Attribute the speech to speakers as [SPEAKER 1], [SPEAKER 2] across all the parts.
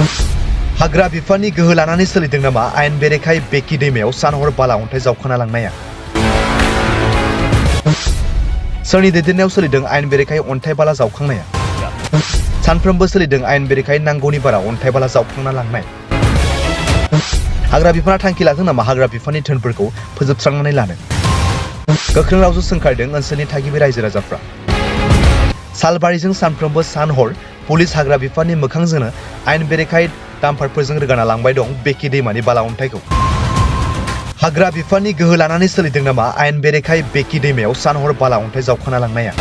[SPEAKER 1] हाग्रा बिफाननि गोहो लानानै सोलिदों नामा आयेन बेरेखायै बेकि दैमायाव सानहर बाला अन्थाइ जावखाना लांनाया? सोरनि दैदेननायाव सोलिदों आयेन बेरेखायै अन्थाइ बाला जावखांनाया? सानफ्रोमबो सोलिदों आयेन बेरेखायै नांगौनि बारा अन्थाइ बाला जावखांना लांनाय। हाग्रा बिफाना थांखि लादों नामा हाग्रा बिफाननि धोनफोरखौ फोजोबस्रांनानै लानो? गोख्रों रावजों सोंखारदों ओनसोलनि थागिबि रायजो राजाफ्रा। सालबारिजों सानफ्रोमबो सानहर पुलिस हाग्रा बिफाननि मोखांजोंनो आयेन बेरेखायै दाम्पारफोरजों रोगाना लांबाय दं बेकि दैमानि बाला अन्थाइखौ। हाग्रा बिफाननि गोहो लानानै सोलिदों नामा आयेन बेरेखायै बेकि दैमायाव सानहर बाला अन्थाइ जावखाना लांनाया?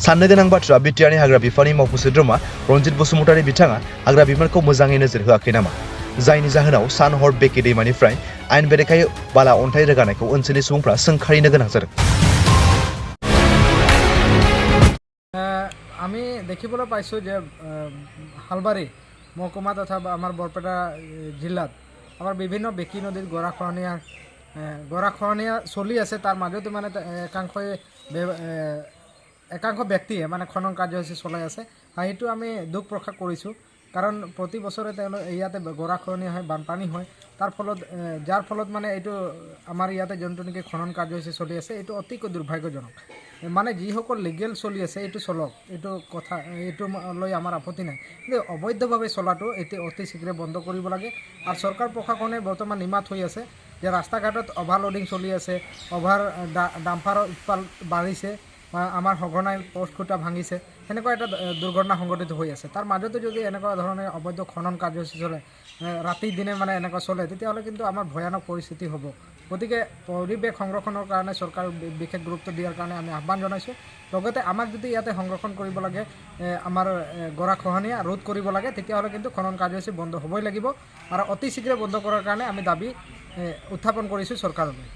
[SPEAKER 1] साननो गोनां बाथ्रा बिटिआरनि हाग्रा बिफाननि मावफुं सोद्रोमा रनजित बसुमतारी बिथाङा हाग्रा बिफानखौ मोजाङै नोजोर होआखै नामा? जायनि जाहोनाव सानहर बेकि दैमानिफ्राय आयेन बेरेखायै बाला अन्थाइ रोगानायखौ ओनसोलनि सुबुंफ्रा सोंखारिनो गोनां जादों।
[SPEAKER 2] আমি দেখিবলৈ পাইছোঁ যে হালবাৰী মহকুমা তথা আমাৰ বৰপেটা জিলাত আমাৰ বিভিন্ন বেকী নদীত গৰাখহনীয়া চলি আছে। তাৰ মাজতে মানে একাংশ ব্যক্তিয়ে মানে খনন কাৰ্যসূচী চলাই আছে। সেইটো আমি দুখ প্ৰকাশ কৰিছোঁ, কাৰণ প্ৰতি বছৰে তেওঁলোক ইয়াতে গৰাখহনীয়া হয়, বানপানী হয়। যাৰ ফলত মানে এইটো আমাৰ ইয়াতে যোনটো নেকি খনন কাৰ্যসূচী চলি আছে এইটো অতিকৈ দুৰ্ভাগ্যজনক। মানে যিসকল লিগেল চলি আছে এইটো চলক, এইটো লৈ আমাৰ আপত্তি নাই, কিন্তু অবৈধভাৱে চলাটো এতিয়া অতি শীঘ্ৰে বন্ধ কৰিব লাগে। আৰু চৰকাৰ প্ৰশাসনে বৰ্তমান নিমাত হৈ আছে যে ৰাস্তা ঘাটত অভাৰলোডিং চলি আছে, ডাম্পাৰৰ উৎপাত বাঢ়িছে, আমাৰ সঘনাই পষ্ট খুঁটা ভাঙিছে, সেনেকুৱা এটা দুৰ্ঘটনা সংঘটিত হৈ আছে। তাৰ মাজতে যদি এনেকুৱা ধৰণে অবৈধ খনন কাৰ্যসূচী চলে, ৰাতি দিনে মানে এনেকুৱা চলে, তেতিয়াহ'লে কিন্তু আমাৰ ভয়ানক পৰিস্থিতি হ'ব। গতিকে পৰিৱেশ সংৰক্ষণৰ কাৰণে চৰকাৰ বিশেষ গুৰুত্ব দিয়াৰ কাৰণে আমি আহ্বান জনাইছোঁ। লগতে আমাক যদি ইয়াতে সংৰক্ষণ কৰিব লাগে, আমাৰ গৰাখহনীয়া ৰোধ কৰিব লাগে, তেতিয়াহ'লে কিন্তু খনন কাৰ্যসূচী বন্ধ হ'বই লাগিব। আৰু অতি শীঘ্ৰে বন্ধ কৰাৰ কাৰণে আমি দাবী উত্থাপন কৰিছোঁ চৰকাৰলৈ।